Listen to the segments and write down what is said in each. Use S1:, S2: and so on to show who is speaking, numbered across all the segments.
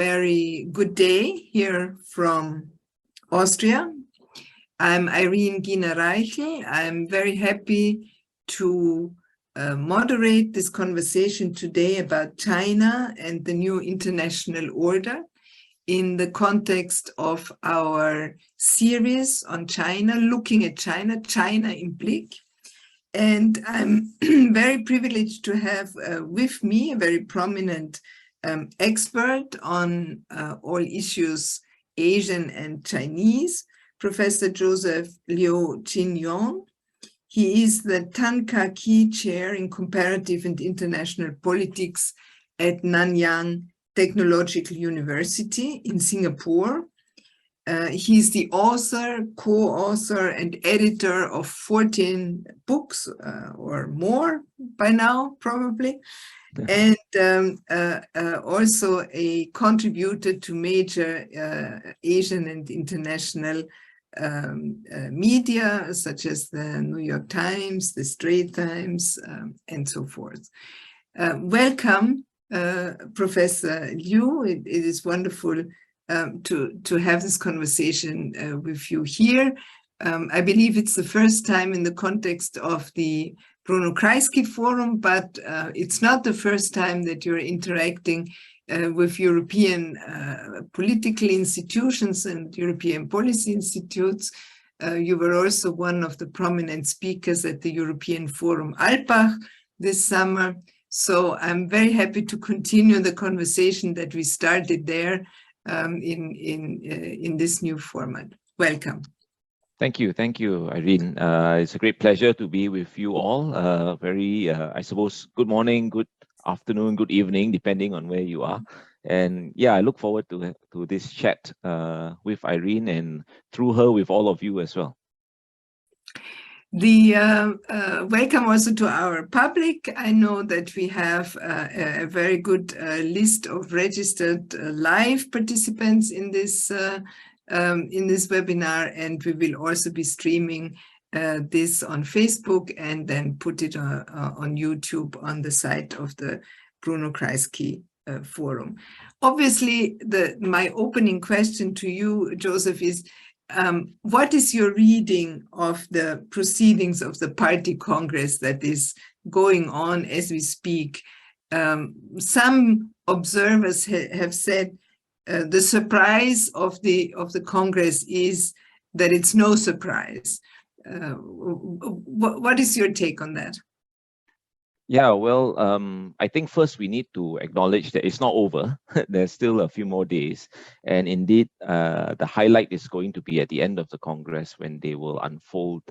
S1: Very good day here from Austria. I'm Irene Gina-Reichel. I'm very happy to moderate this conversation today about China and the new international order in the context of our series on China, looking at China, China in Blick. And I'm very privileged to have with me a very prominent expert on all issues Asian and Chinese, Professor Joseph Liow Chin Yong. He is the Tan Kah Kee Chair in Comparative and International Politics at Nanyang Technological University in Singapore. He's the author, co-author, and editor of 14 books or more by now, probably, and also a contributor to major Asian and international media, such as the New York Times, the Straits Times, and so forth. Welcome, Professor Liu. It is wonderful to have this conversation with you here. I believe it's the first time in the context of the Bruno Kreisky Forum, but it's not the first time that you're interacting with European political institutions and European policy institutes. You were also one of the prominent speakers at the European Forum Alpbach this summer. So I'm very happy to continue the conversation that we started there in this new format. Welcome.
S2: Thank you, Irene. It's a great pleasure to be with you all. I suppose, good morning, good afternoon, good evening, depending on where you are. And yeah, I look forward to this chat with Irene and through her with all of you as well.
S1: Welcome also to our public. I know that we have a very good list of registered live participants in this webinar, and we will also be streaming this on Facebook and then put it on YouTube on the site of the Bruno Kreisky Forum. Obviously, my opening question to you, Joseph, is what is your reading of the proceedings of the party congress that is going on as we speak? Some observers have said the surprise of the congress is that it's no surprise. What is your take on that?
S2: Yeah, well, I think first we need to acknowledge that it's not over. There's still a few more days. And indeed, the highlight is going to be at the end of the Congress when they will unfold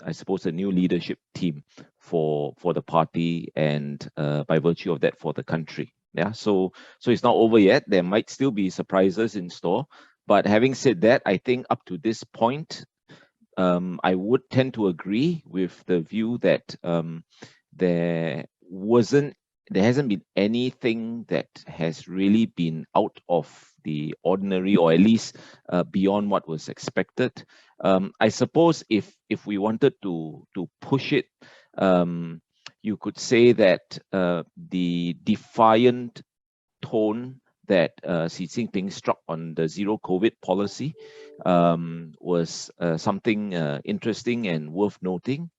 S2: I suppose, the new leadership team for the party and by virtue of that for the country. Yeah, so it's not over yet. There might still be surprises in store. But having said that, I think up to this point, I would tend to agree with the view that there hasn't been anything that has really been out of the ordinary, or at least beyond what was expected. I suppose if we wanted to push it, you could say that the defiant tone that Xi Jinping struck on the zero COVID policy was something interesting and worth noting.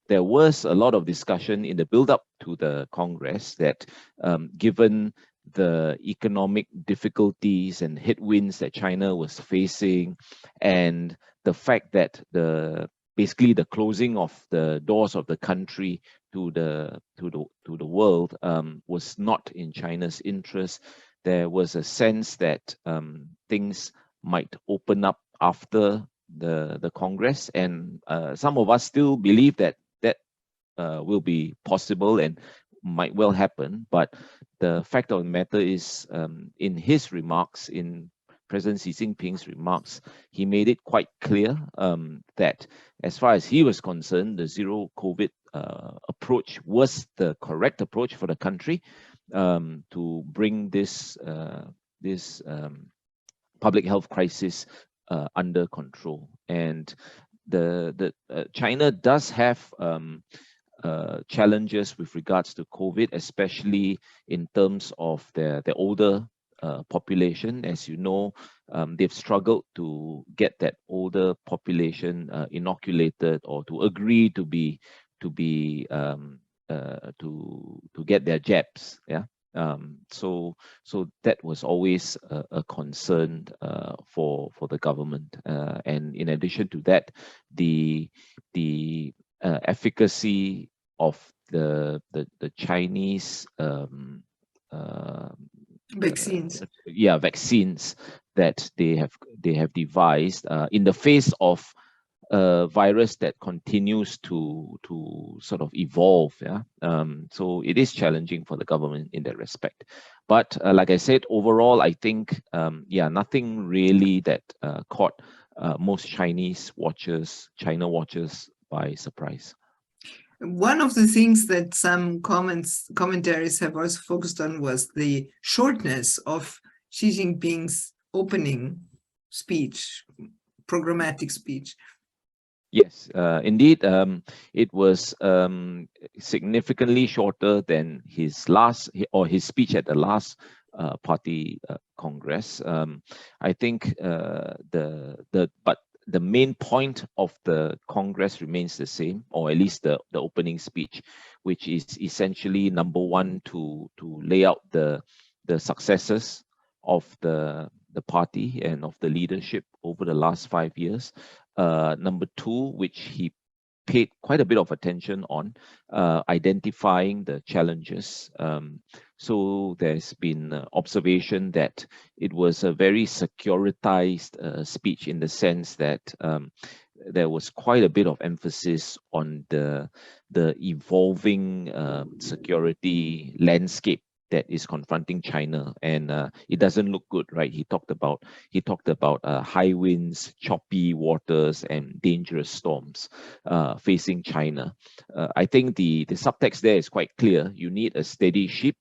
S2: There was a lot of discussion in the build-up to the Congress that given the economic difficulties and headwinds that China was facing, and the fact that basically the closing of the doors of the country to the world was not in China's interest, there was a sense that things might open up after the Congress, and some of us still believe that will be possible and might well happen. But the fact of the matter is, in his remarks, in President Xi Jinping's remarks, he made it quite clear that as far as he was concerned, the zero COVID approach was the correct approach for the country to bring this public health crisis under control. And China does have challenges with regards to COVID, especially in terms of their older population. As you know, they've struggled to get that older population inoculated or to agree to get their jabs. Yeah. So that was always a concern for the government, and in addition to that, the efficacy of the Chinese
S1: vaccines.
S2: Vaccines that they have devised in the face of a virus that continues to sort of evolve. Yeah. So it is challenging for the government in that respect. But like I said, overall, I think nothing really that caught most China watchers by surprise.
S1: One of the things that some commentaries have also focused on was the shortness of Xi Jinping's opening speech, programmatic speech.
S2: Yes, indeed, it was significantly shorter than his speech at the last party congress. I think but the main point of the Congress remains the same, or at least the opening speech, which is essentially, number one, to lay out the successes of the party and of the leadership over the last 5 years. Number two, which he paid quite a bit of attention on, identifying the challenges. So there's been observation that it was a very securitized speech, in the sense that there was quite a bit of emphasis on the evolving security landscape that is confronting China, and it doesn't look good, right? He talked about high winds, choppy waters, and dangerous storms facing China. I think the subtext there is quite clear. You need a steady ship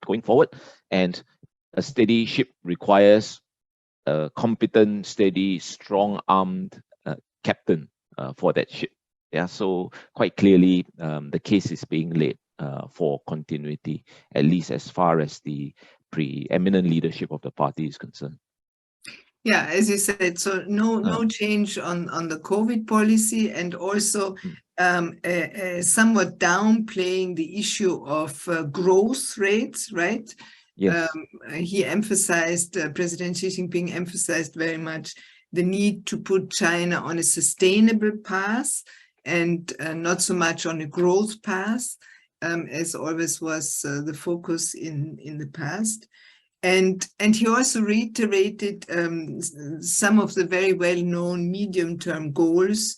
S2: going forward, and a steady ship requires a competent, steady, strong-armed captain for that ship. Yeah, so quite clearly, the case is being laid for continuity, at least as far as the preeminent leadership of the party is concerned.
S1: Yeah, as you said, so no change on the COVID policy, and also somewhat downplaying the issue of growth rates, right?
S2: Yes.
S1: He emphasized, President Xi Jinping emphasized very much the need to put China on a sustainable path and not so much on a growth path, as always was the focus in the past. And he also reiterated some of the very well-known medium-term goals,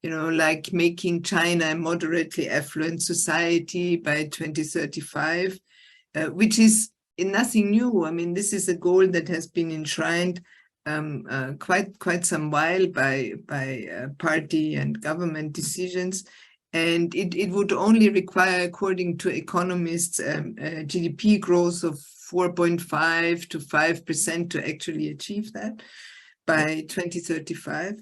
S1: like making China a moderately affluent society by 2035, which is nothing new. I mean, this is a goal that has been enshrined quite some while by party and government decisions. And it would only require, according to economists, GDP growth of 4.5 to 5% to actually achieve that by 2035.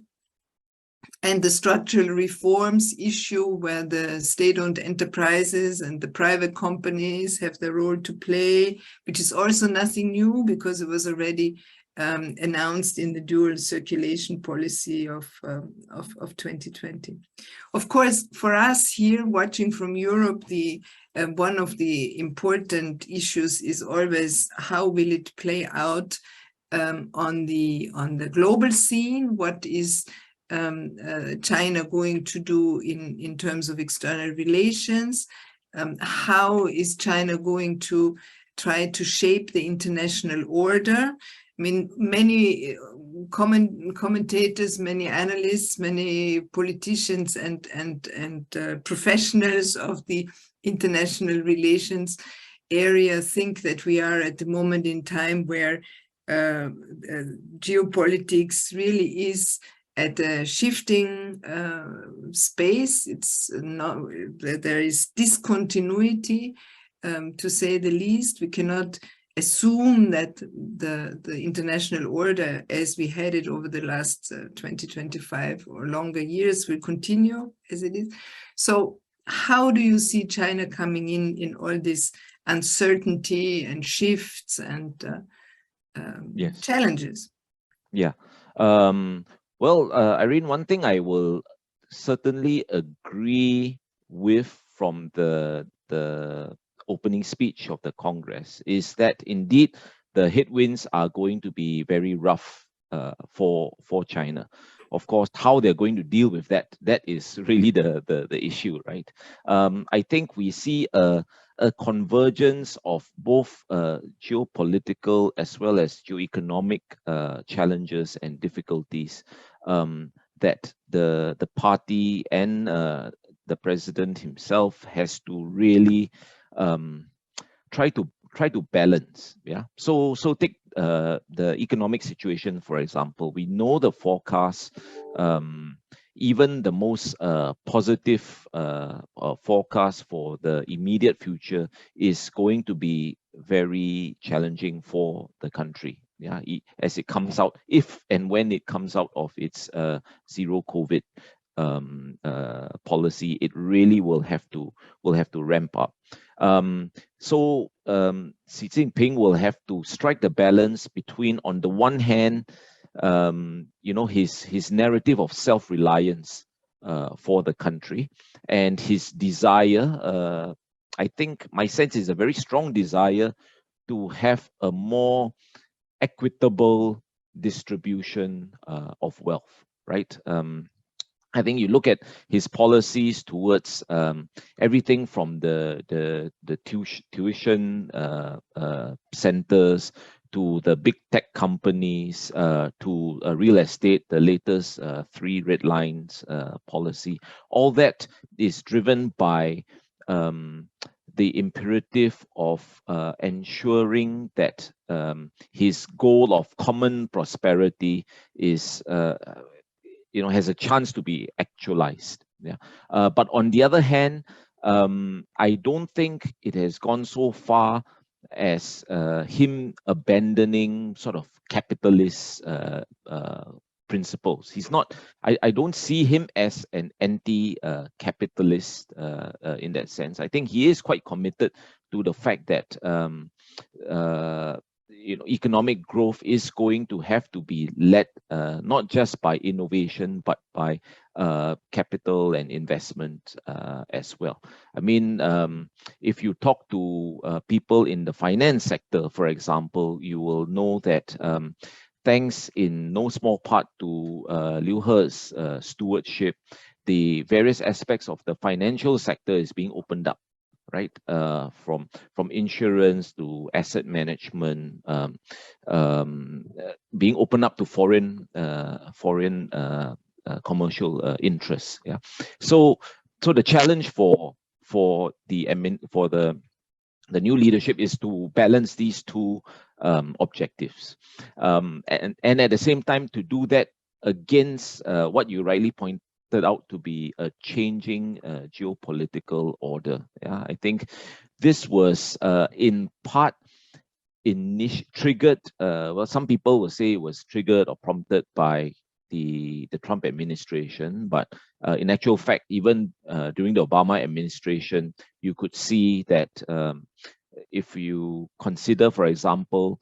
S1: And the structural reforms issue, where the state-owned enterprises and the private companies have their role to play, which is also nothing new because it was already announced in the dual circulation policy of 2020. Of course, for us here watching from Europe, one of the important issues is always how will it play out on the global scene? What is China going to do in terms of external relations? How is China going to try to shape the international order? I mean, many commentators, many analysts, many politicians and professionals of the international relations area think that we are at the moment in time where geopolitics really is at a shifting space. It's not, there is discontinuity, to say the least. We cannot assume that the international order as we had it over the last 20-25 or longer years will continue as it is. So how do you see China coming in all this uncertainty and shifts and
S2: Yes.
S1: challenges.
S2: Yeah. Irene, one thing I will certainly agree with from the opening speech of the Congress is that indeed the headwinds are going to be very rough for China. Of course, how they're going to deal with that is really the issue, right? I think we see a convergence of both geopolitical as well as geoeconomic challenges and difficulties that the party and the president himself has to really try to balance. Yeah. So take the economic situation, for example. We know the forecast, even the most positive forecast for the immediate future is going to be very challenging for the country. Yeah, as it comes out, if and when it comes out of its zero COVID policy, it really will have to ramp up. Xi Jinping will have to strike the balance between, on the one hand, his narrative of self-reliance for the country and his desire. I think my sense is a very strong desire to have a more equitable distribution of wealth, right? I think you look at his policies towards everything from the tuition centers to the big tech companies to real estate, the latest 3 red lines policy. All that is driven by the imperative of ensuring that his goal of common prosperity is has a chance to be actualized. Yeah. But on the other hand, I don't think it has gone so far as him abandoning sort of capitalist principles. He's not. I don't see him as an anti-capitalist in that sense. I think he is quite committed to the fact that economic growth is going to have to be led not just by innovation but by capital and investment as well. I mean, if you talk to people in the finance sector, for example, you will know that thanks in no small part to Liu He's stewardship, the various aspects of the financial sector is being opened up, right? From insurance to asset management, being opened up to foreign commercial interests. Yeah. So the challenge for the new leadership is to balance these two objectives, and at the same time to do that against what you rightly pointed out to be a changing geopolitical order. Yeah, I think this was in part triggered. Well, some people will say it was triggered or prompted by the Trump administration, but in actual fact, even during the Obama administration, you could see that if you consider, for example,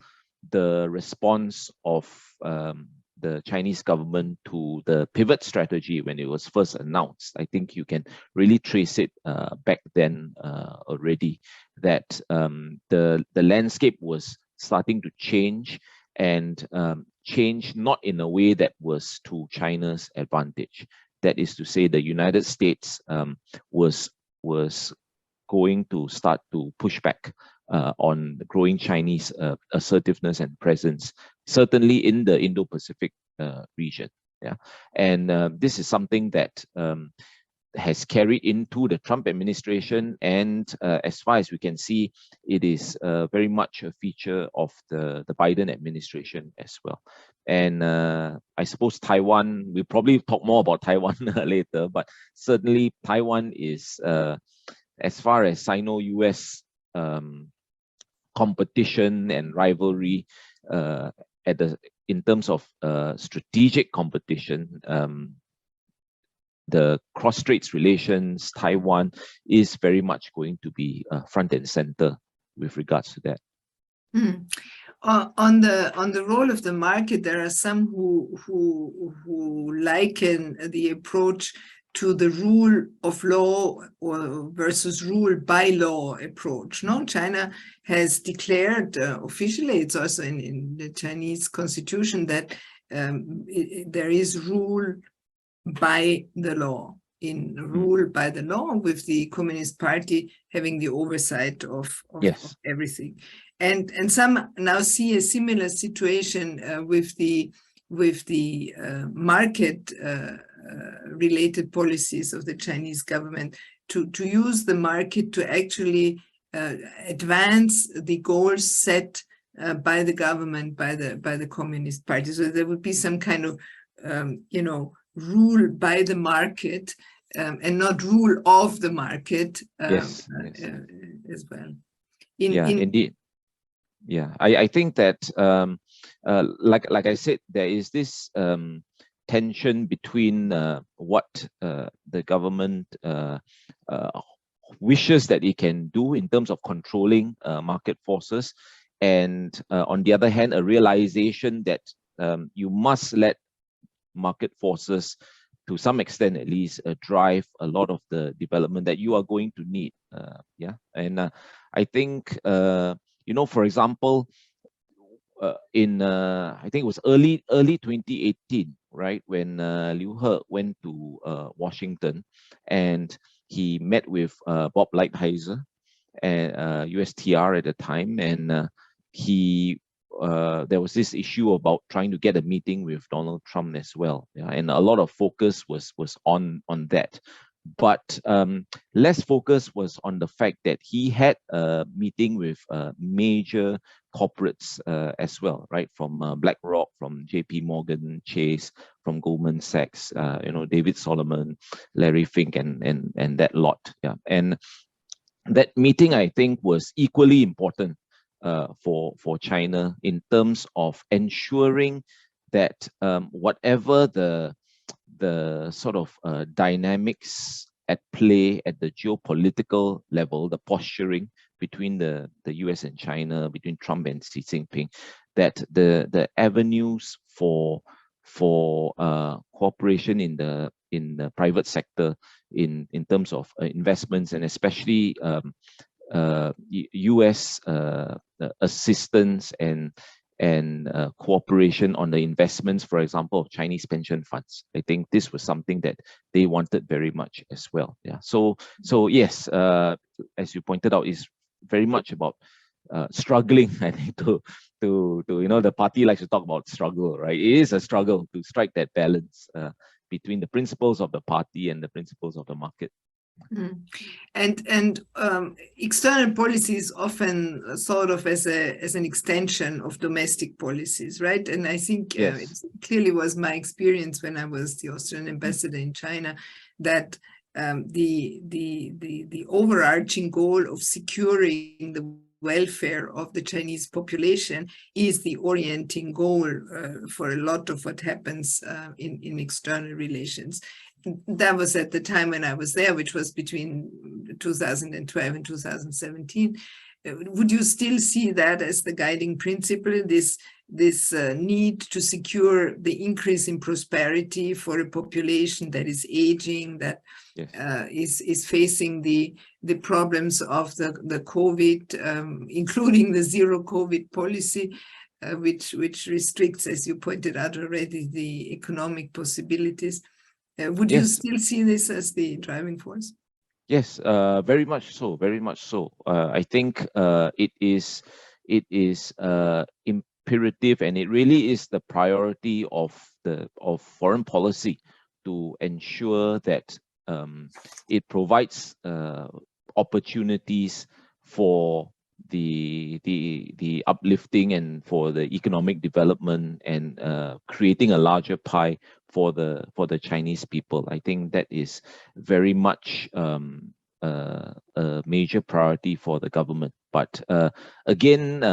S2: the response of the Chinese government to the pivot strategy when it was first announced, I think you can really trace it back then already, that the landscape was starting to change, and change not in a way that was to China's advantage. That is to say, the United States was going to start to push back on the growing Chinese assertiveness and presence, certainly in the Indo-Pacific region. Yeah, and this is something that has carried into the Trump administration, and as far as we can see, it is very much a feature of the Biden administration as well. And I suppose Taiwan, we'll probably talk more about Taiwan later, but certainly Taiwan is, as far as Sino-US competition and rivalry, in terms of strategic competition, the cross-straits relations, Taiwan is very much going to be front and center with regards to that.
S1: On the role of the market, there are some who liken the approach to the rule of law versus rule by law approach. No, China has declared officially, it's also in the Chinese constitution, that there is rule by the law, with the Communist Party having the oversight of everything. And some now see a similar situation with the market related policies of the Chinese government to use the market to actually advance the goals set by the government, by the Communist Party. So there would be some kind of rule by the market and not rule of the market as well.
S2: Indeed. Yeah, I think that like I said, there is this tension between what the government wishes that it can do in terms of controlling market forces, and on the other hand, a realization that you must let market forces, to some extent at least, drive a lot of the development that you are going to need. And I think for example, in I think it was early 2018, right, when Liu He went to Washington, and he met with Bob Lighthizer, and USTR at the time, and there was this issue about trying to get a meeting with Donald Trump as well, and a lot of focus was on that. But less focus was on the fact that he had a meeting with major corporates as well, right? From BlackRock, from JP Morgan Chase, from Goldman Sachs, David Solomon, Larry Fink, and that lot. Yeah, and that meeting, I think, was equally important for China in terms of ensuring that whatever the sort of dynamics at play at the geopolitical level, the posturing between the US and China, between Trump and Xi Jinping, that the avenues for cooperation in the private sector in terms of investments, and especially US assistance and cooperation on the investments, for example, of Chinese pension funds. I think this was something that they wanted very much as well. Yeah. So yes, as you pointed out, is very much about struggling. I think to the party likes to talk about struggle, right? It is a struggle to strike that balance between the principles of the party and the principles of the market.
S1: And external policy is often thought of as an extension of domestic policies, right? And I think it clearly was my experience when I was the Austrian ambassador in China that the overarching goal of securing the welfare of the Chinese population is the orienting goal for a lot of what happens in external relations. That was at the time when I was there, which was between 2012 and 2017. Would you still see that as the guiding principle, this need to secure the increase in prosperity for a population that is aging, that is facing the problems of the COVID, including the zero COVID policy, which restricts, as you pointed out already, the economic possibilities? Would you still see this as the driving force?
S2: Yes, very much so. Very much so. I think it is imperative, and it really is the priority of foreign policy to ensure that it provides opportunities for the uplifting and for the economic development, and creating a larger pie for the Chinese people. I think that is very much a major priority for the government. But again,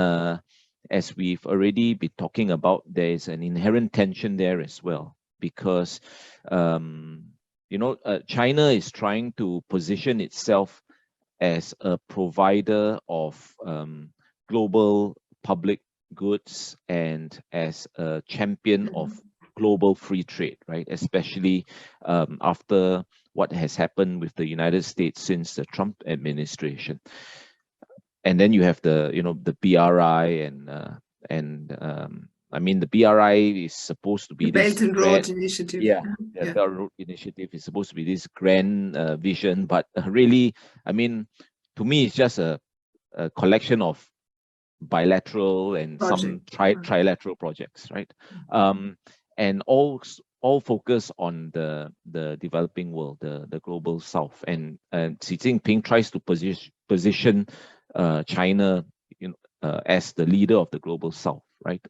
S2: as we've already been talking about, there is an inherent tension there as well, because China is trying to position itself as a provider of global public goods and as a champion of global free trade, right? Especially after what has happened with the United States since the Trump administration. And then you have the, the BRI I mean, the BRI is supposed to be
S1: the
S2: this
S1: Belt and Road Initiative.
S2: yeah, the Belt and Road Initiative is supposed to be this grand vision, but really, I mean, to me, it's just a collection of bilateral and some trilateral projects, right? And all focus on the developing world, the global south. And Xi Jinping tries to position China, as the leader of the global south, right?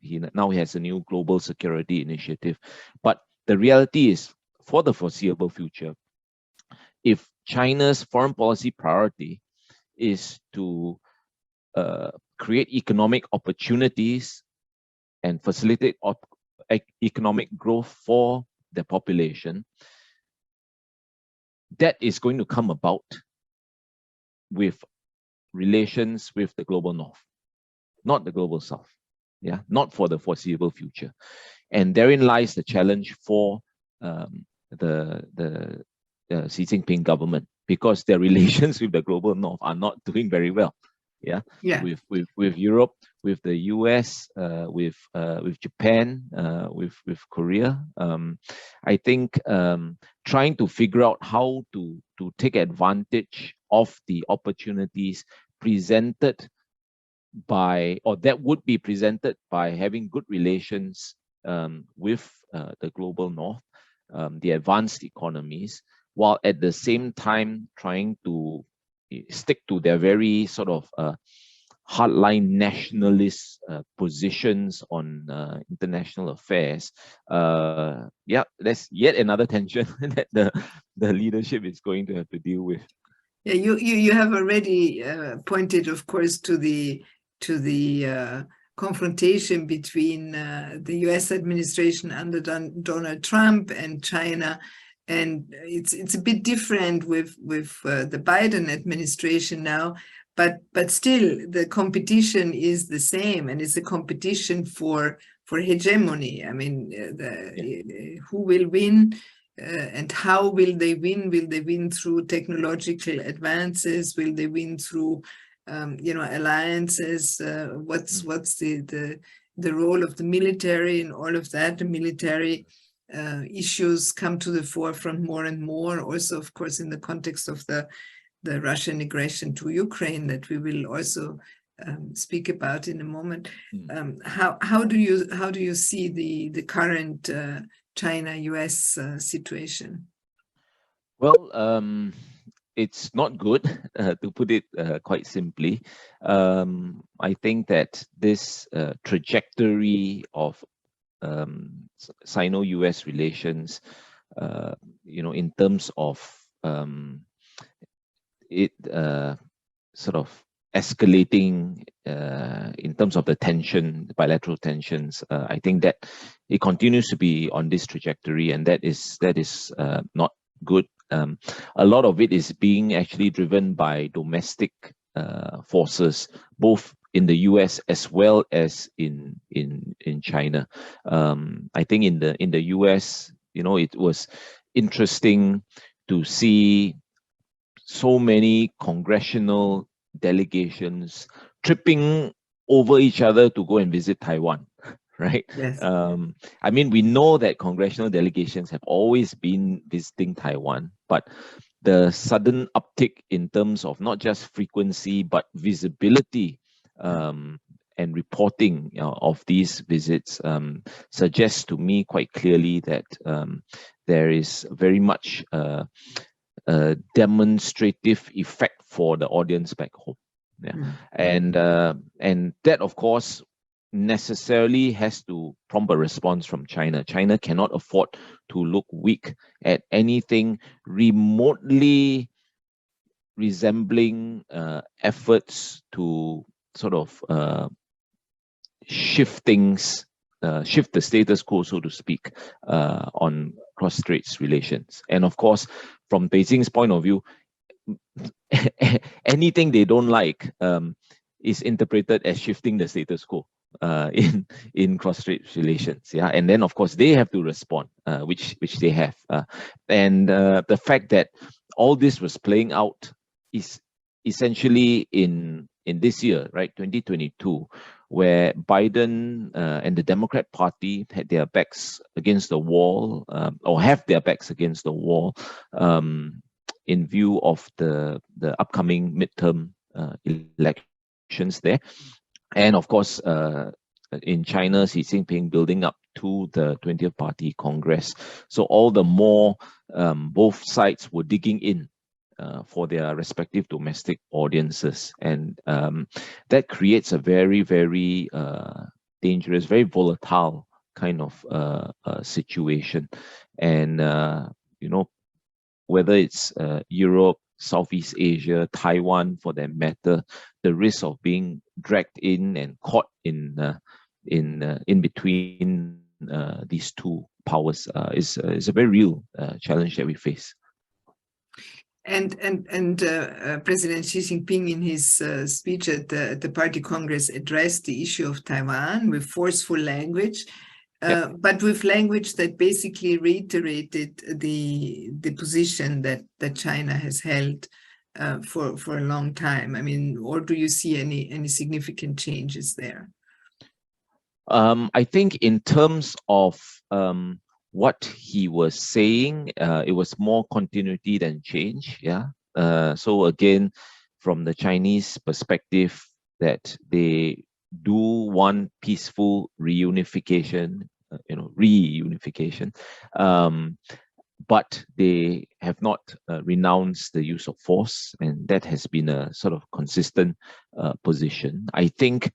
S2: He has a new global security initiative, but the reality is, for the foreseeable future, if China's foreign policy priority is to create economic opportunities and facilitate economic growth for the population, that is going to come about with relations with the global north, not the global south. Yeah, not for the foreseeable future. And therein lies the challenge for the Xi Jinping government, because their relations with the global north are not doing very well. Yeah. With Europe, with the US, with Japan, with Korea. I think trying to figure out how to take advantage of the opportunities presented by, or that would be presented by, having good relations with the global north, the advanced economies, while at the same time trying to stick to their very sort of hardline nationalist positions on international affairs. Yeah, that's yet another tension that the leadership is going to have to deal with.
S1: Yeah, you have already pointed, of course, to the confrontation between the US administration under Donald Trump and China. And it's a bit different with the Biden administration now, but still the competition is the same, and it's a competition for hegemony. I mean, who will win and how will they win? Will they win through technological advances? Will they win through alliances? What's the role of the military and all of that? The military issues come to the forefront more and more, also, of course, in the context of the Russian aggression to Ukraine, that we will also speak about in a moment. How do you see the current China-US situation?
S2: Well, it's not good, to put it quite simply. I think that this trajectory of Sino-US relations, in terms of it sort of escalating in terms of the bilateral tensions, I think that it continues to be on this trajectory, and that is not good. A lot of it is being actually driven by domestic forces, both in the US as well as in China. I think in the US, it was interesting to see so many congressional delegations tripping over each other to go and visit Taiwan, right?
S1: Yes.
S2: I mean, we know that congressional delegations have always been visiting Taiwan, but the sudden uptick in terms of not just frequency, but visibility and reporting of these visits suggests to me quite clearly that there is very much a demonstrative effect for the audience back home. Yeah. And that, of course, necessarily has to prompt a response from China. China cannot afford to look weak at anything remotely resembling efforts to sort of shift the status quo, so to speak, on cross-straits relations. And of course, from Beijing's point of view, anything they don't like is interpreted as shifting the status quo in cross-strait relations. Yeah, and then of course they have to respond, which they have, and the fact that all this was playing out is essentially in this year, right, 2022, where Biden and the Democrat Party had their backs against the wall, or have their backs against the wall, in view of the upcoming midterm elections there. And of course, in China, Xi Jinping building up to the 20th Party Congress. So all the more both sides were digging in for their respective domestic audiences. And that creates a very, very dangerous, very volatile kind of situation. And, you know, whether it's Europe, Southeast Asia, Taiwan, for that matter, the risk of being dragged in and caught in between these two powers is a very real challenge that we face.
S1: And President Xi Jinping, in his speech at the Party Congress, addressed the issue of Taiwan with forceful language. But with language that basically reiterated the position that China has held for a long time. I mean, or do you see any significant changes there?
S2: I think in terms of what he was saying, it was more continuity than change. Yeah. So again, from the Chinese perspective, that they do want peaceful reunification, reunification, but they have not renounced the use of force, and that has been a sort of consistent position. I think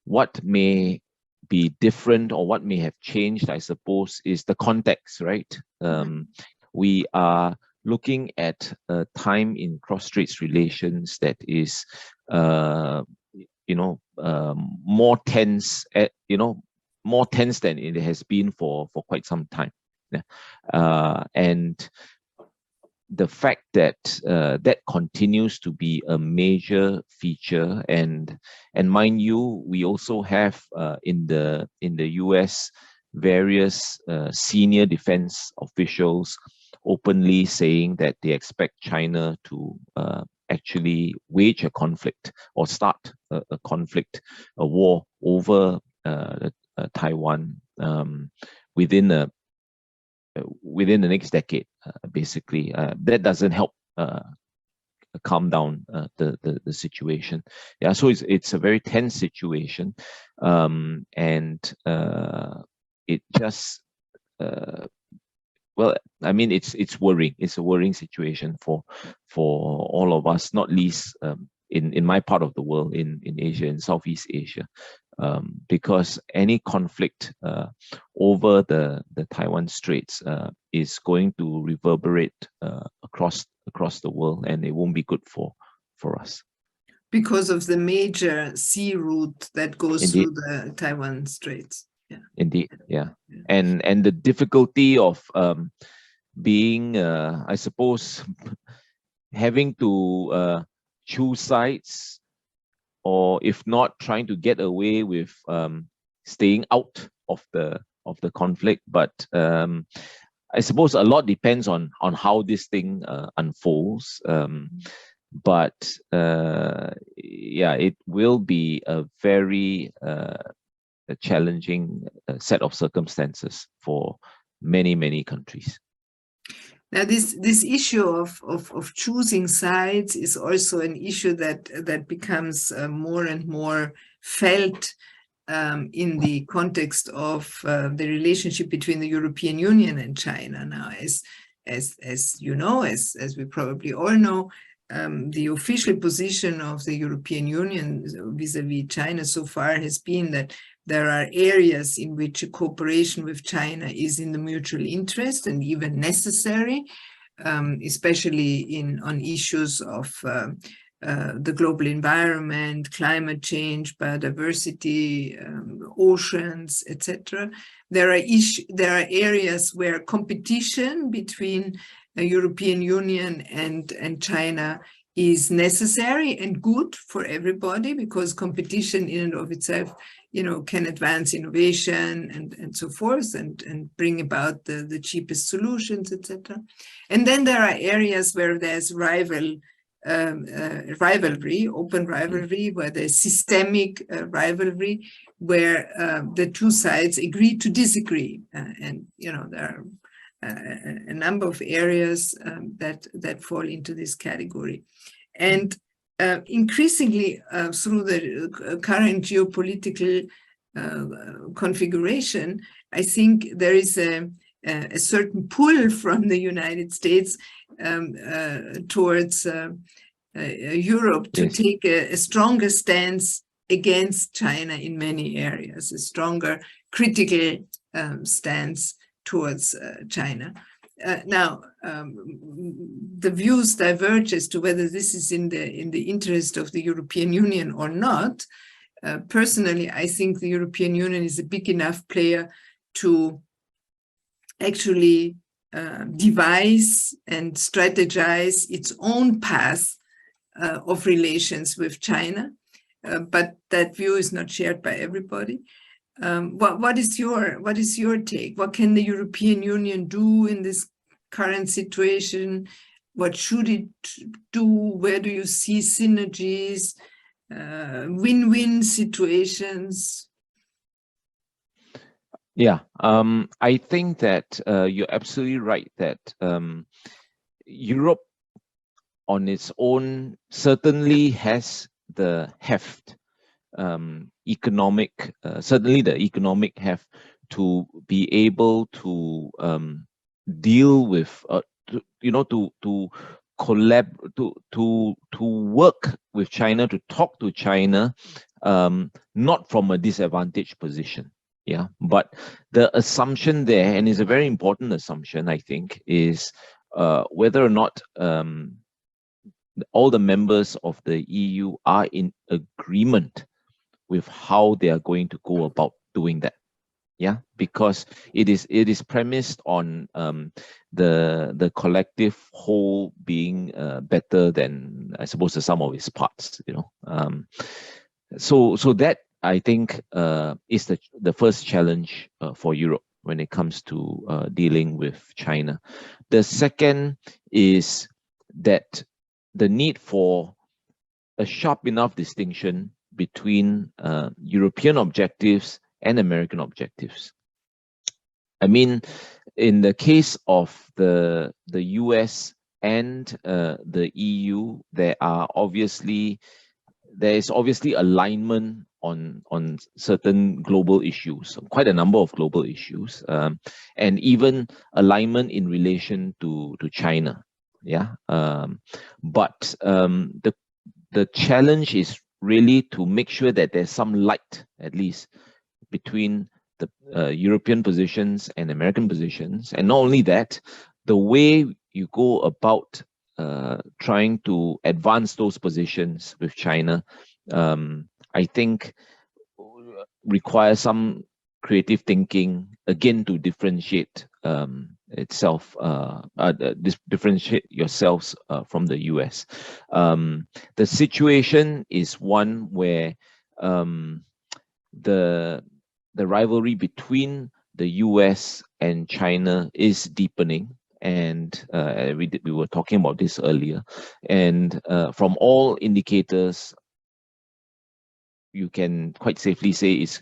S2: what may be different, or what may have changed, I suppose, is the context, right? We are looking at a time in cross-strait relations that is more tense, more tense than it has been for quite some time. And the fact that that continues to be a major feature, and mind you, we also have in the US various senior defense officials openly saying that they expect China to actually wage a conflict or start a conflict, a war over Taiwan within the next decade, basically. That doesn't help calm down the situation. Yeah, so it's a very tense situation, and it just well, I mean, it's worrying. It's a worrying situation for all of us, not least in my part of the world, in Asia, in Southeast Asia. Because any conflict over the Taiwan Straits is going to reverberate across the world, and it won't be good for us. Because
S1: of the major sea route that goes
S2: Indeed.
S1: through the Taiwan Straits. Yeah.
S2: Indeed, yeah. And the difficulty of being, I suppose, having to choose sides, or if not, trying to get away with staying out of the conflict. But I suppose a lot depends on how this thing unfolds. But yeah, it will be a very a challenging set of circumstances for many countries.
S1: Now, this issue of choosing sides is also an issue that becomes more and more felt in the context of the relationship between the European Union and China. Now, as you know, as we probably all know, the official position of the European Union vis-a-vis China so far has been that there are areas in which a cooperation with China is in the mutual interest and even necessary, especially on issues of the global environment, climate change, biodiversity, oceans, etc. There are areas where competition between European Union and China is necessary and good for everybody, because competition in and of itself, can advance innovation and so forth, and bring about the cheapest solutions, etc. And then there are areas where there's rivalry, open rivalry, where there's systemic rivalry, where the two sides agree to disagree, and there are a number of areas that fall into this category. And increasingly, through the current geopolitical configuration, I think there is a certain pull from the United States towards Europe to take a stronger stance against China in many areas, a stronger critical stance towards China. Now, the views diverge as to whether this is in the interest of the European Union or not. Personally, I think the European Union is a big enough player to actually devise and strategize its own path of relations with China, but that view is not shared by everybody. What is your take? What can the European Union do in this current situation? What should it do? Where do you see synergies, win-win situations?
S2: Yeah, I think that you're absolutely right that Europe on its own certainly has the heft, certainly the economic heft to be able to deal with, to work with China, to talk to China, not from a disadvantaged position. Yeah, but the assumption there, and it's a very important assumption, I think, is whether or not all the members of the EU are in agreement with how they are going to go about doing that. Yeah, because it is premised on the collective whole being better than, I suppose, the sum of its parts. So that, I think, is the first challenge for Europe when it comes to dealing with China. The second is that the need for a sharp enough distinction between European objectives and American objectives. I mean, in the case of the US and the EU, there is obviously alignment on certain global issues, quite a number of global issues, and even alignment in relation to China. Yeah, but the challenge is really to make sure that there's some light, at least, between the European positions and American positions. And not only that, the way you go about trying to advance those positions with China, I think requires some creative thinking, again, to differentiate differentiate yourselves from the US. The situation is one where the rivalry between the US and China is deepening, and we were talking about this earlier. And from all indicators, you can quite safely say it's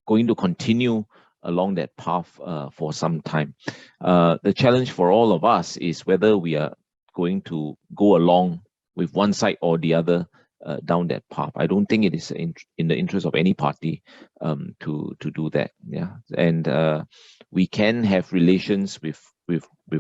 S2: going to continue along that path for some time. The challenge for all of us is whether we are going to go along with one side or the other down that path. I don't think it is in the interest of any party to do that. Yeah, and we can have relations with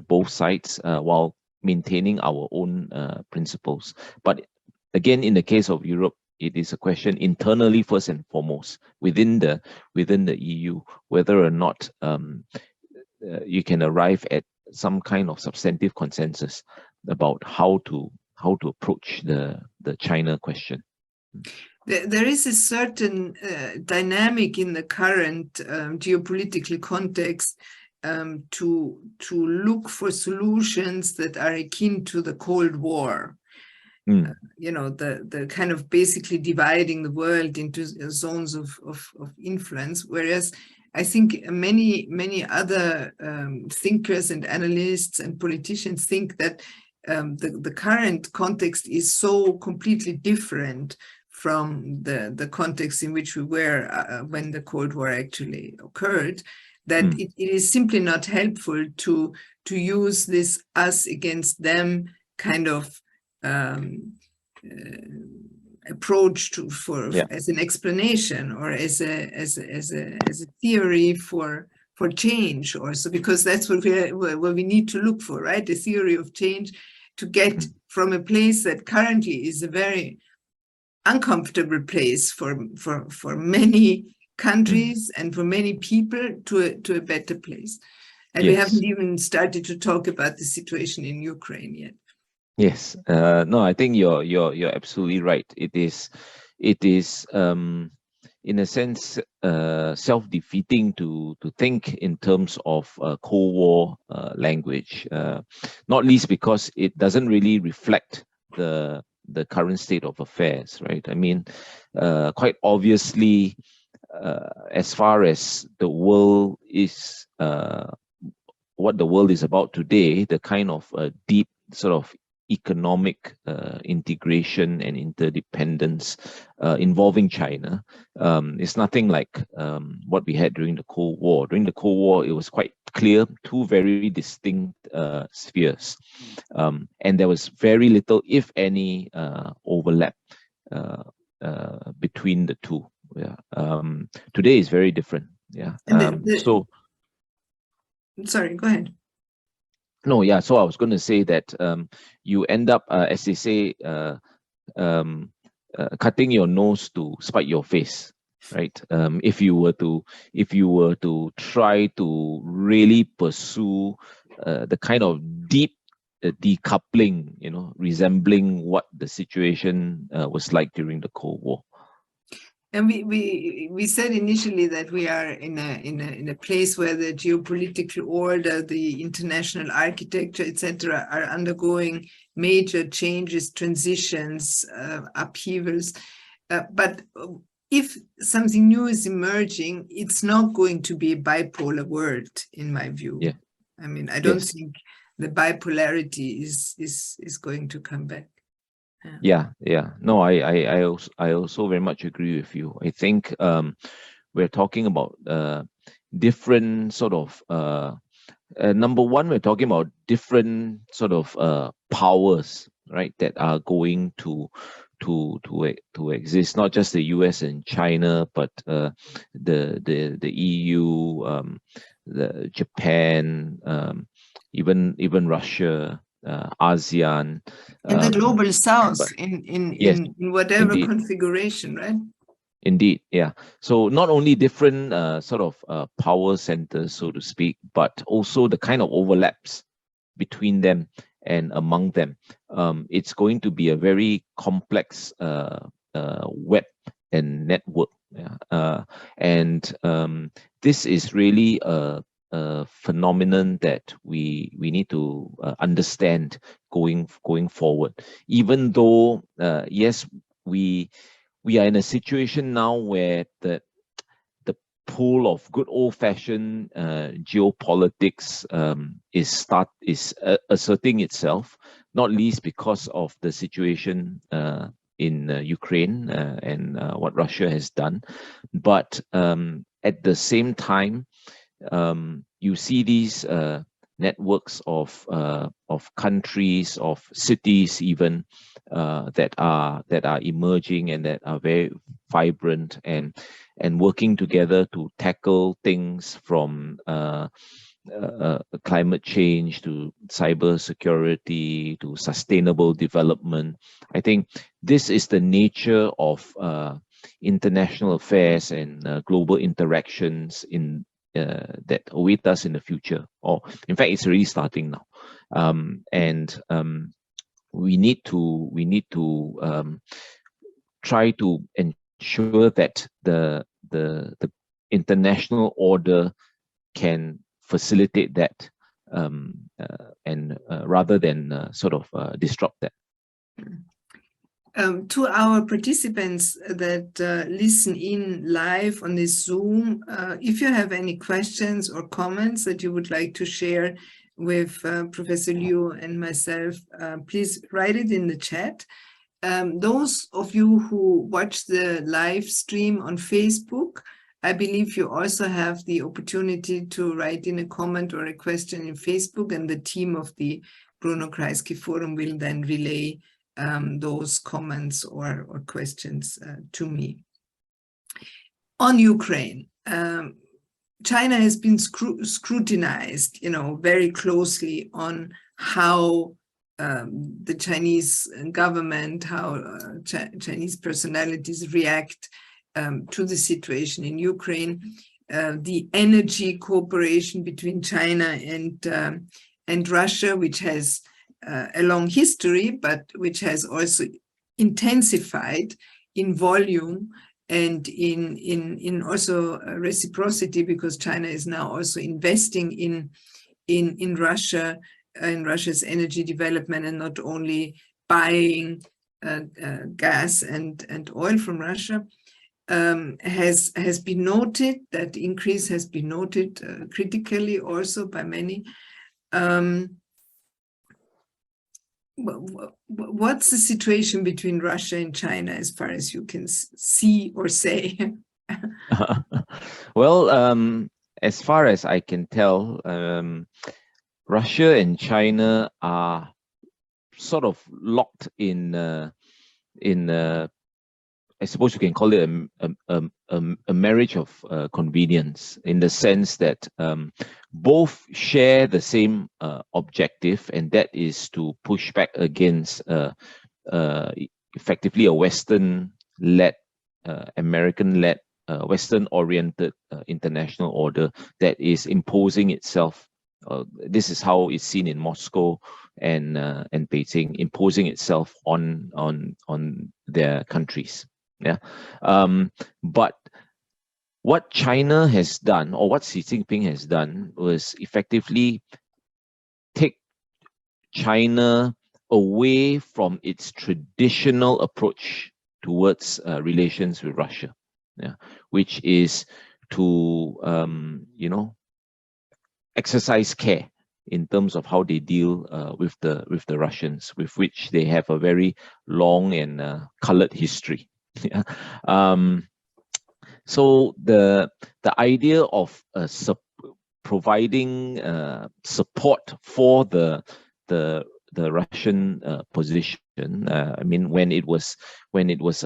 S2: both sides while maintaining our own principles. But again, in the case of Europe, it is a question internally first and foremost within the EU, whether or not you can arrive at some kind of substantive consensus about how to approach the China question.
S1: There is a certain dynamic in the current geopolitical context to look for solutions that are akin to the Cold War. The kind of basically dividing the world into zones of influence, whereas I think many other thinkers and analysts and politicians think that the current context is so completely different from the context in which we were when the Cold War actually occurred, that it is simply not helpful to use this us against them kind of approach as an explanation or as a theory for change also, because that's what we need to look for, right? The theory of change to get from a place that currently is a very uncomfortable place for many countries and for many people to a better place. And we haven't even started to talk about the situation in Ukraine yet.
S2: Yes, no, I think you're absolutely right. It is in a sense self-defeating to think in terms of Cold War language, not least because it doesn't really reflect the current state of affairs, right? I mean, quite obviously, as far as the world is, what the world is about today, the kind of deep sort of economic integration and interdependence involving China is nothing like what we had during the Cold War. During the Cold War, it was quite clear, two very distinct spheres, and there was very little, if any, overlap between the two. Today is very different.
S1: Sorry, go ahead.
S2: No, yeah. So I was going to say that you end up, as they say, cutting your nose to spite your face, right? If you were to try to really pursue the kind of deep decoupling, resembling what the situation was like during the Cold War.
S1: And we said initially that we are in a place where the geopolitical order, the international architecture, etc., are undergoing major changes, transitions, upheavals. But if something new is emerging, it's not going to be a bipolar world, in my view.
S2: Yeah.
S1: I mean, I don't think the bipolarity is going to come back.
S2: Yeah. No, I also very much agree with you. I think we're talking about different sort of number one, we're talking about different sort of powers, right, that are going to exist, not just the US and China, but the EU, the Japan, even Russia, ASEAN,
S1: and the global south in whatever configuration, right?
S2: Indeed, yeah. So not only different sort of power centers, so to speak, but also the kind of overlaps between them and among them. It's going to be a very complex web and network. And this is really a phenomenon that we need to understand going forward. Even though, yes, we are in a situation now where the pool of good old-fashioned geopolitics is asserting itself, not least because of the situation in Ukraine and what Russia has done. But at the same time, you see these networks of countries, of cities, even that are emerging and that are very vibrant and working together to tackle things from climate change to cyber security to sustainable development. I think this is the nature of international affairs and global interactions that await us in the future, or in fact it's already starting now. We need to try to ensure that the international order can facilitate that and rather than sort of disrupt that.
S1: To our participants that listen in live on this Zoom, if you have any questions or comments that you would like to share with Professor Liu and myself, please write it in the chat. Those of you who watch the live stream on Facebook, I believe you also have the opportunity to write in a comment or a question in Facebook, and the team of the Bruno Kreisky Forum will then relay those comments or questions to me. On Ukraine, China has been scrutinized, very closely on how the Chinese government, how Chinese personalities react to the situation in Ukraine. The energy cooperation between China and Russia, which has a long history, but which has also intensified in volume and in also reciprocity, because China is now also investing in Russia, in Russia's energy development, and not only buying gas and oil from Russia. Has been noted, that increase has been noted critically also by many. What's the situation between Russia and China as far as you can see or say?
S2: Well, as far as I can tell, Russia and China are sort of locked in I suppose you can call it a marriage of convenience, in the sense that both share the same objective, and that is to push back against effectively a Western-led, American-led, Western-oriented international order that is imposing itself. This is how it's seen in Moscow and Beijing, imposing itself on their countries. Yeah, but what China has done, or what Xi Jinping has done, was effectively take China away from its traditional approach towards relations with Russia, yeah, which is to exercise care in terms of how they deal with the Russians, with which they have a very long and colored history. Yeah. So the idea of providing support for the Russian position, I mean, when it was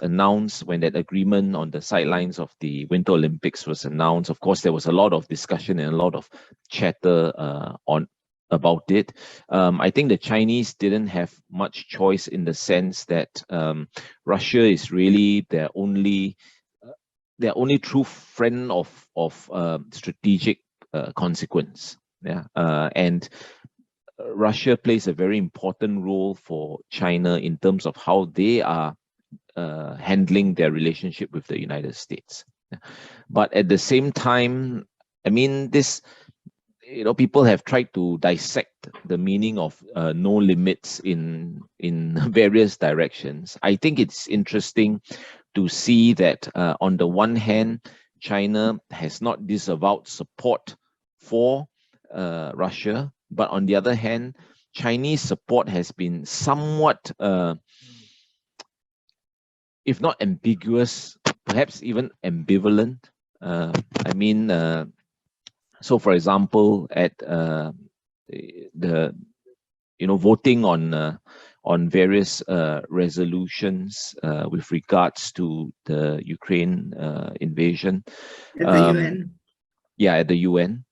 S2: announced, when that agreement on the sidelines of the Winter Olympics was announced, of course there was a lot of discussion and a lot of chatter about it. I think the Chinese didn't have much choice, in the sense that Russia is really their only true friend of strategic consequence. Yeah, and Russia plays a very important role for China in terms of how they are handling their relationship with the United States. But at the same time, I mean, this, people have tried to dissect the meaning of no limits in various directions. I think it's interesting to see that on the one hand, China has not disavowed support for Russia, but on the other hand, Chinese support has been somewhat, if not ambiguous, perhaps even ambivalent. I mean, so for example, at the voting on various resolutions with regards to the Ukraine invasion
S1: at the UN.
S2: Yeah, at the UN.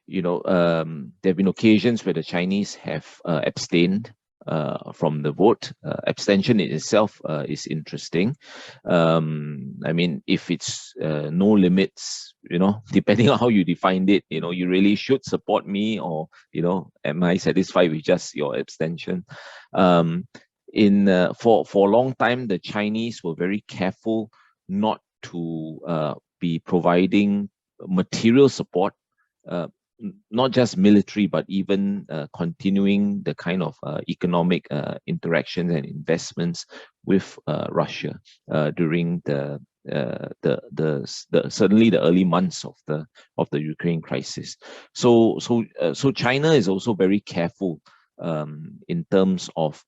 S2: There have been occasions where the Chinese have abstained from the vote. Abstention in itself is interesting. I mean, if it's no limits, depending on how you defined it, you really should support me, or, am I satisfied with just your abstention? For a long time, the Chinese were very careful not to be providing material support, not just military, but even continuing the kind of economic interactions and investments with Russia during certainly the early months of the Ukraine crisis. So China is also very careful in terms of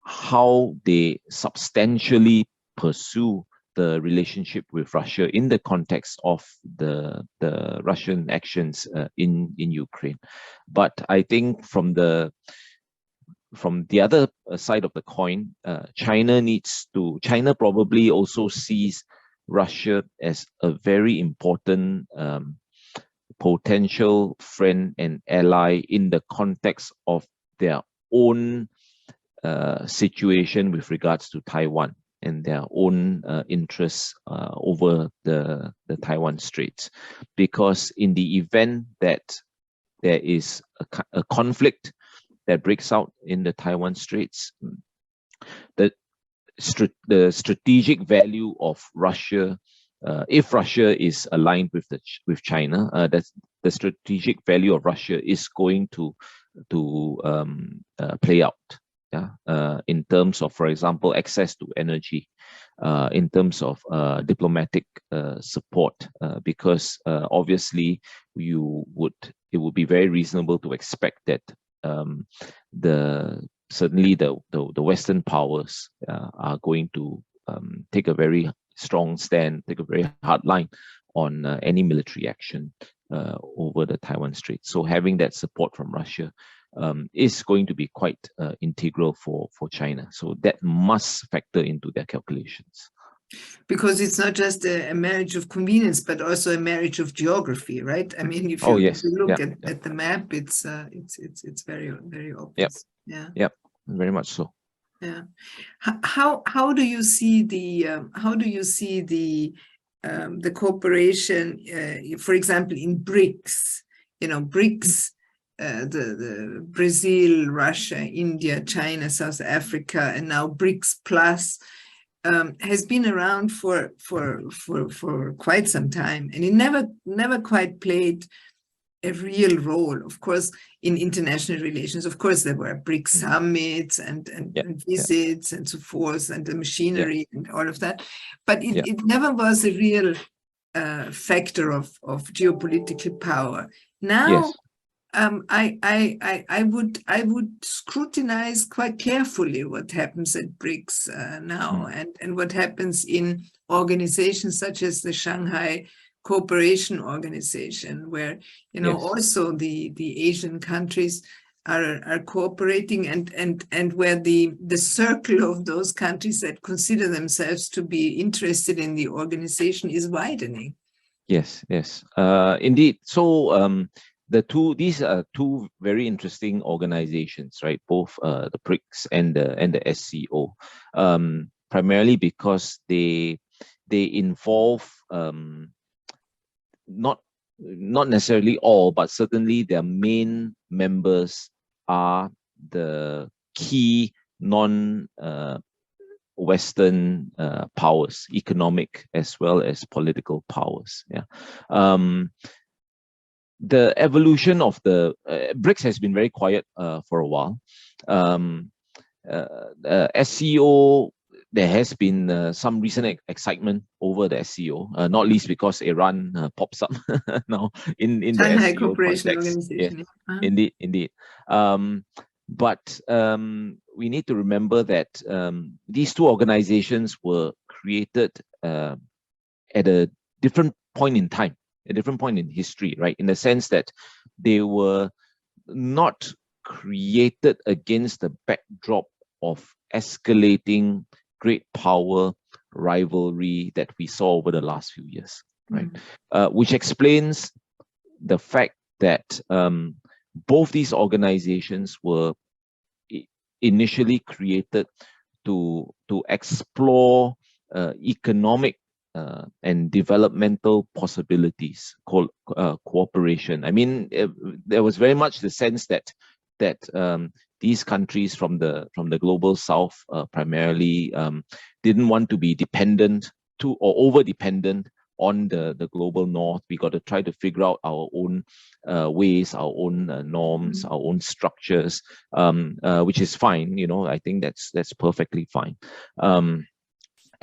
S2: how they substantially pursue the relationship with Russia in the context of the Russian actions in Ukraine. But I think from the other side of the coin, China probably also sees Russia as a very important potential friend and ally in the context of their own situation with regards to Taiwan and their own interests over the Taiwan Straits. Because in the event that there is a conflict that breaks out in the Taiwan Straits, the strategic value of Russia, if Russia is aligned with China, that's the strategic value of Russia is going to play out. In terms of, for example, access to energy, in terms of diplomatic support, because obviously it would be very reasonable to expect that certainly the Western powers are going to take a very strong stand, take a very hard line on any military action over the Taiwan Strait. So having that support from Russia is going to be quite integral for China. So that must factor into their calculations.
S1: Because it's not just a marriage of convenience, but also a marriage of geography, right? I mean, if you look at the map, it's very, very obvious.
S2: Yep, very much so.
S1: Yeah. How do you see the cooperation, for example, in BRICS? You know, BRICS. The Brazil, Russia, India, China, South Africa, and now BRICS Plus has been around for quite some time, and it never quite played a real role. Of course, in international relations, of course, there were BRICS summits and visits and so forth, and the machinery and all of that, but it never was a real factor of geopolitical power. Now. I would scrutinize quite carefully what happens at BRICS now and what happens in organizations such as the Shanghai Cooperation Organization, where also the Asian countries are cooperating and where the circle of those countries that consider themselves to be interested in the organization is widening.
S2: Yes, indeed. So these are two very interesting organizations, right? Both the BRICS and the SCO, primarily because they involve not necessarily all, but certainly their main members are the key non-Western powers, economic as well as political powers. The evolution of the BRICS has been very quiet for a while. SCO, there has been some recent excitement over the SCO, not least because Iran pops up now in the
S1: Shanghai
S2: SCO
S1: Cooperation
S2: context.
S1: Organization.
S2: Yes, indeed. But we need to remember that these two organizations were created at a different point in time, a different point in history, right? In the sense that they were not created against the backdrop of escalating great power rivalry that we saw over the last few years, right? Which explains the fact that both these organizations were initially created to explore economic and developmental possibilities, cooperation. I mean, there was very much the sense that these countries from the global south primarily didn't want to be dependent to or over dependent on the global north. We got to try to figure out our own ways, our own norms, our own structures, which is fine. You know, I think that's perfectly fine.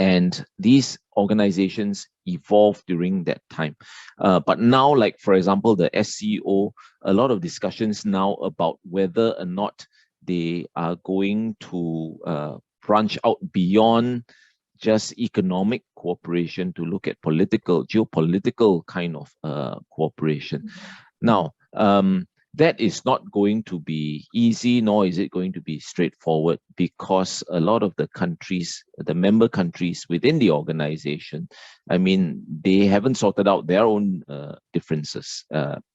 S2: And these organizations evolved during that time. But now, like, for example, the SCO, a lot of discussions now about whether or not they are going to branch out beyond just economic cooperation to look at political, geopolitical kind of cooperation. Now, that is not going to be easy, nor is it going to be straightforward, because a lot of the countries, the member countries within the organization, I mean, they haven't sorted out their own differences,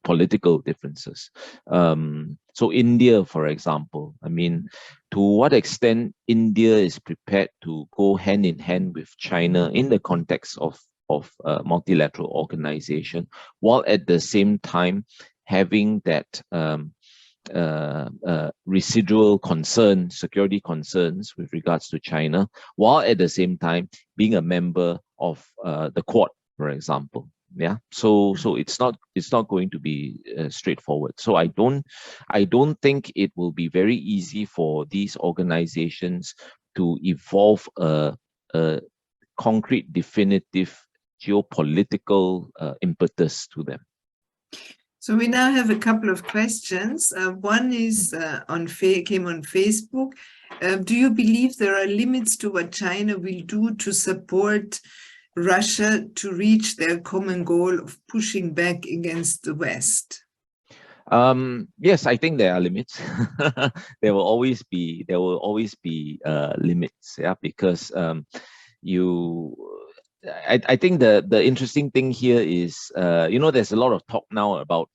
S2: political differences. So India, for example, I mean, to what extent India is prepared to go hand in hand with China in the context of multilateral organization, while at the same time having that residual concern, security concerns with regards to China, while at the same time being a member of the Quad, for example. Yeah, so it's not going to be straightforward. So I don't think it will be very easy for these organizations to evolve a concrete, definitive geopolitical impetus to them.
S1: So we now have a couple of questions. One is came on Facebook. Do you believe there are limits to what China will do to support Russia to reach their common goal of pushing back against the West?
S2: Yes, I think there are limits. There will always be limits, yeah, because I think the interesting thing here is, you know, there's a lot of talk now about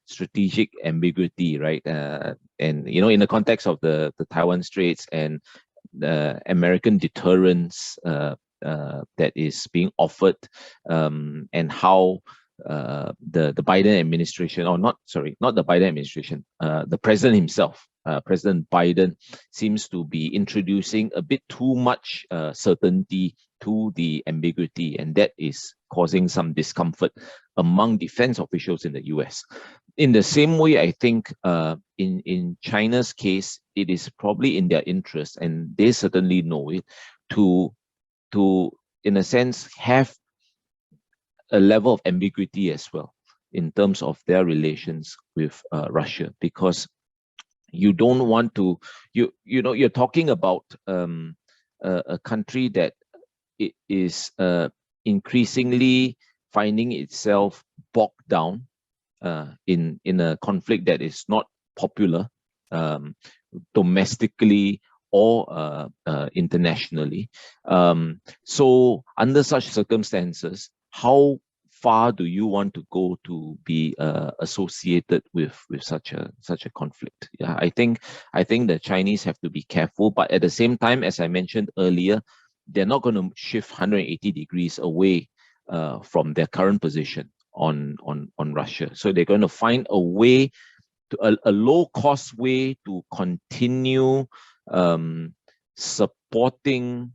S2: strategic ambiguity, right? And, you know, in the context of the Taiwan Straits and the American deterrence that is being offered, and how the Biden administration, or not the Biden administration, the president himself, President Biden, seems to be introducing a bit too much certainty to the ambiguity, and that is causing some discomfort among defense officials in the US. In the same way, I think in China's case, it is probably in their interest, and they certainly know it, to in a sense have a level of ambiguity as well in terms of their relations with Russia, because you don't want to, you're talking about a country that it is increasingly finding itself bogged down in a conflict that is not popular domestically or internationally. So under such circumstances, how far do you want to go to be associated with such a conflict? Yeah, I think the Chinese have to be careful, but at the same time, as I mentioned earlier, they're not going to shift 180 degrees away from their current position on Russia. So they're going to find a way, a low-cost way to continue supporting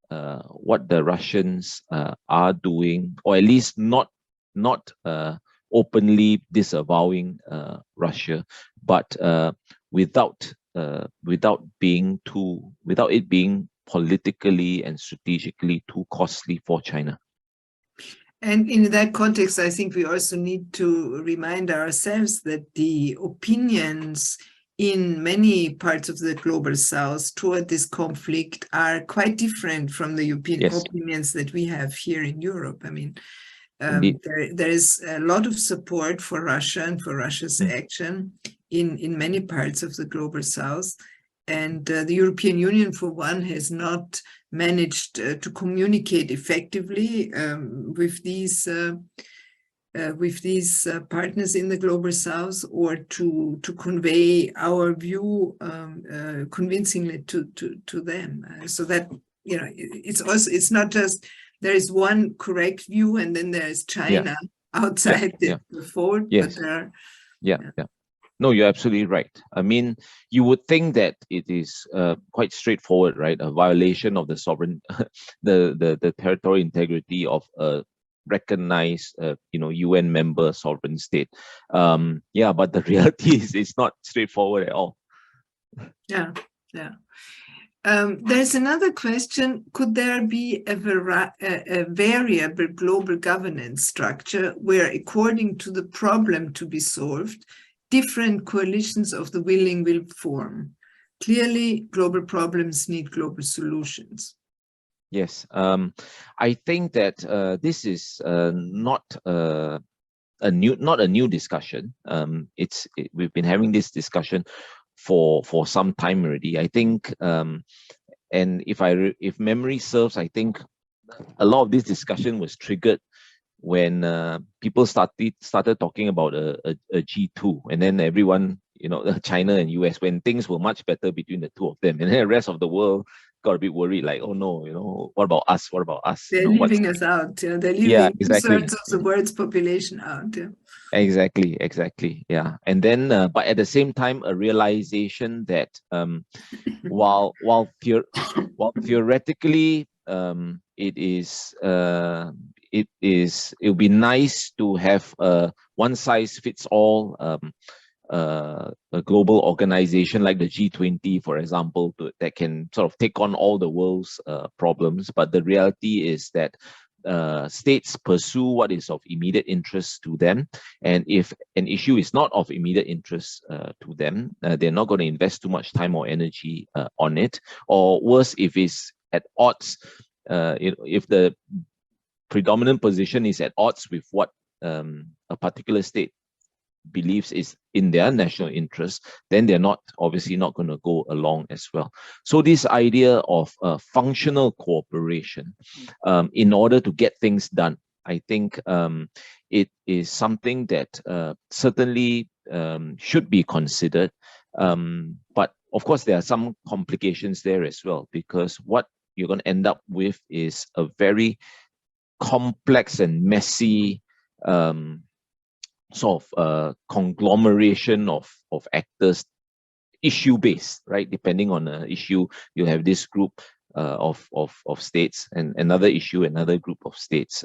S2: what the Russians are doing, or at least not openly disavowing Russia, but without it being politically and strategically too costly for China.
S1: And in that context, I think we also need to remind ourselves that the opinions in many parts of the global south toward this conflict are quite different from the European opinions that we have here in Europe. I mean, there is a lot of support for Russia and for Russia's action in many parts of the global south. And the European Union, for one, has not managed to communicate effectively with these partners in the global south, or to convey our view convincingly to them. So that, you know, it's not just there is one correct view and then there is China outside the fold.
S2: Yes.
S1: But there are,
S2: No, you're absolutely right. I mean, you would think that it is quite straightforward, right? A violation of the sovereign, the territorial integrity of a recognized, UN member sovereign state. Yeah, but the reality is it's not straightforward at all.
S1: Yeah, yeah. There's another question. Could there be a variable global governance structure where, according to the problem to be solved, different coalitions of the willing will form? Clearly, global problems need global solutions.
S2: Yes, I think that this is not a new discussion. We've been having this discussion for some time already. I think, and if memory serves, I think a lot of this discussion was triggered when people started talking about a G2, and then everyone, China and US, when things were much better between the two of them, and then the rest of the world got a bit worried, like, oh no, what about us? What about us?
S1: They're leaving us out. Yeah. They're leaving
S2: Yeah, exactly.
S1: 2/3 of the world's population out. Yeah.
S2: Exactly. Yeah, and then, but at the same time, a realization that while theoretically, it'll be nice to have a one size fits all a global organization like the G20, for example, that can sort of take on all the world's problems. But the reality is that states pursue what is of immediate interest to them, and if an issue is not of immediate interest to them, they're not going to invest too much time or energy on it. Or worse, if it's at odds, if the predominant position is at odds with what a particular state believes is in their national interest, then they're obviously not going to go along as well. So this idea of functional cooperation in order to get things done, I think it is something that certainly should be considered. But of course, there are some complications there as well, because what you're going to end up with is a very complex and messy sort of conglomeration of actors, issue-based, right? Depending on the issue, you'll have this group of states, and another issue, another group of states.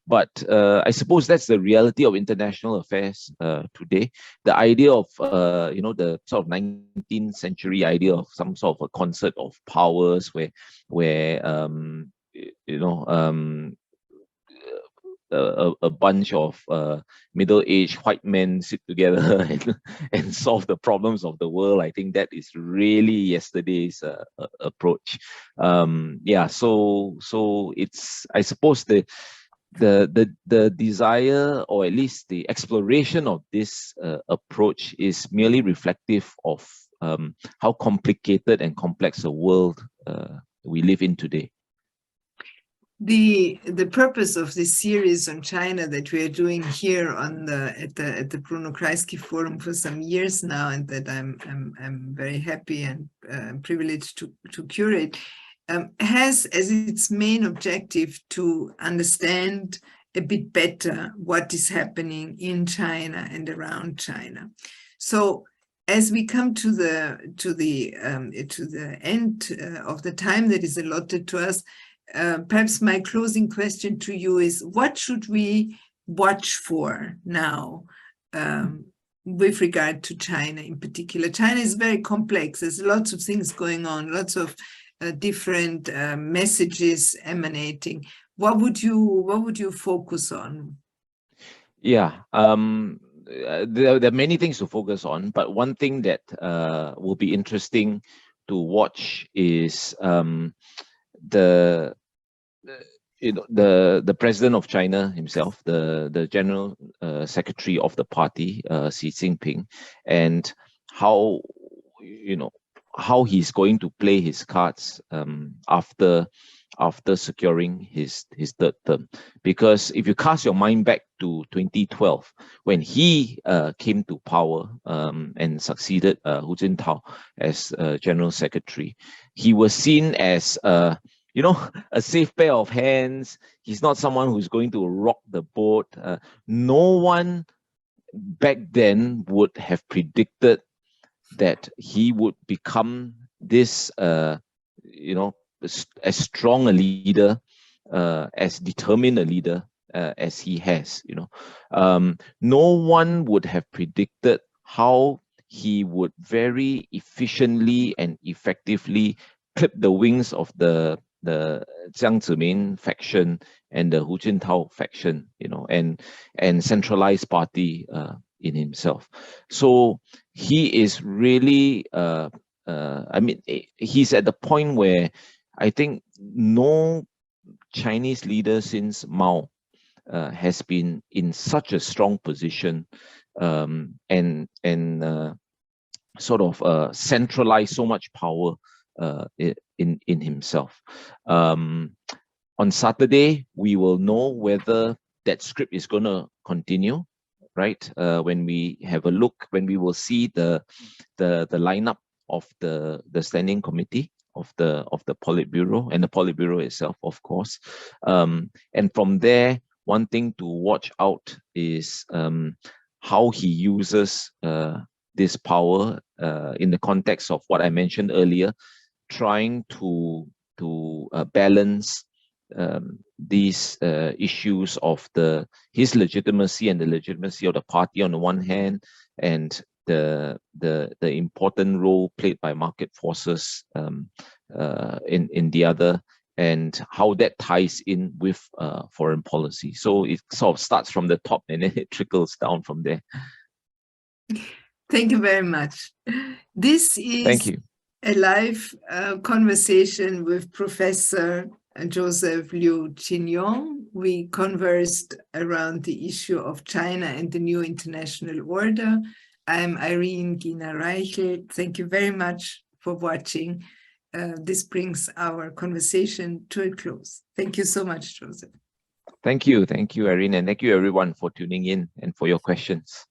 S2: But I suppose that's the reality of international affairs today. The idea of, the sort of 19th century idea of some sort of a concert of powers where a bunch of middle-aged white men sit together and solve the problems of the world. I think that is really yesterday's approach. Yeah, so it's, I suppose, the desire, or at least the exploration of this approach, is merely reflective of how complicated and complex a world we live in today.
S1: The purpose of this series on China that we are doing here at the Bruno Kreisky Forum for some years now, and that I'm very happy and privileged to curate, has as its main objective to understand a bit better what is happening in China and around China. So as we come to the end of the time that is allotted to us, perhaps my closing question to you is, what should we watch for now with regard to China in particular? China is very complex. There's lots of things going on, lots of different messages emanating. What would you focus on?
S2: Yeah, there are many things to focus on, but one thing that will be interesting to watch is the president of China himself, the general secretary of the party, Xi Jinping, and how he's going to play his cards after securing his third term. Because if you cast your mind back to 2012, when he came to power and succeeded Hu Jintao as general secretary, he was seen as a safe pair of hands. He's not someone who's going to rock the boat. No one back then would have predicted that he would become this, as strong a leader, as determined a leader as he has. No one would have predicted how he would very efficiently and effectively clip the wings of the Jiang Zemin faction and the Hu Jintao faction, and centralized party in himself. So he is really, he's at the point where I think no Chinese leader since Mao has been in such a strong position and sort of centralize so much power in himself. On Saturday, we will know whether that script is going to continue, right? When we have a look, when we will see the lineup of the standing committee of the Politburo and the Politburo itself, of course. And from there, one thing to watch out is how he uses this power in the context of what I mentioned earlier, trying to balance these issues of his legitimacy and the legitimacy of the party on the one hand, and the important role played by market forces in the other, and how that ties in with foreign policy. So it sort of starts from the top and then it trickles down from there.
S1: Thank you very much. This is a live conversation with Professor Joseph Liow Chin Yong. We conversed around the issue of China and the new international order. I'm Irene Gina-Reichel. Thank you very much for watching. This brings our conversation to a close. Thank you so much, Joseph.
S2: Thank you, Irene, and thank you everyone for tuning in and for your questions.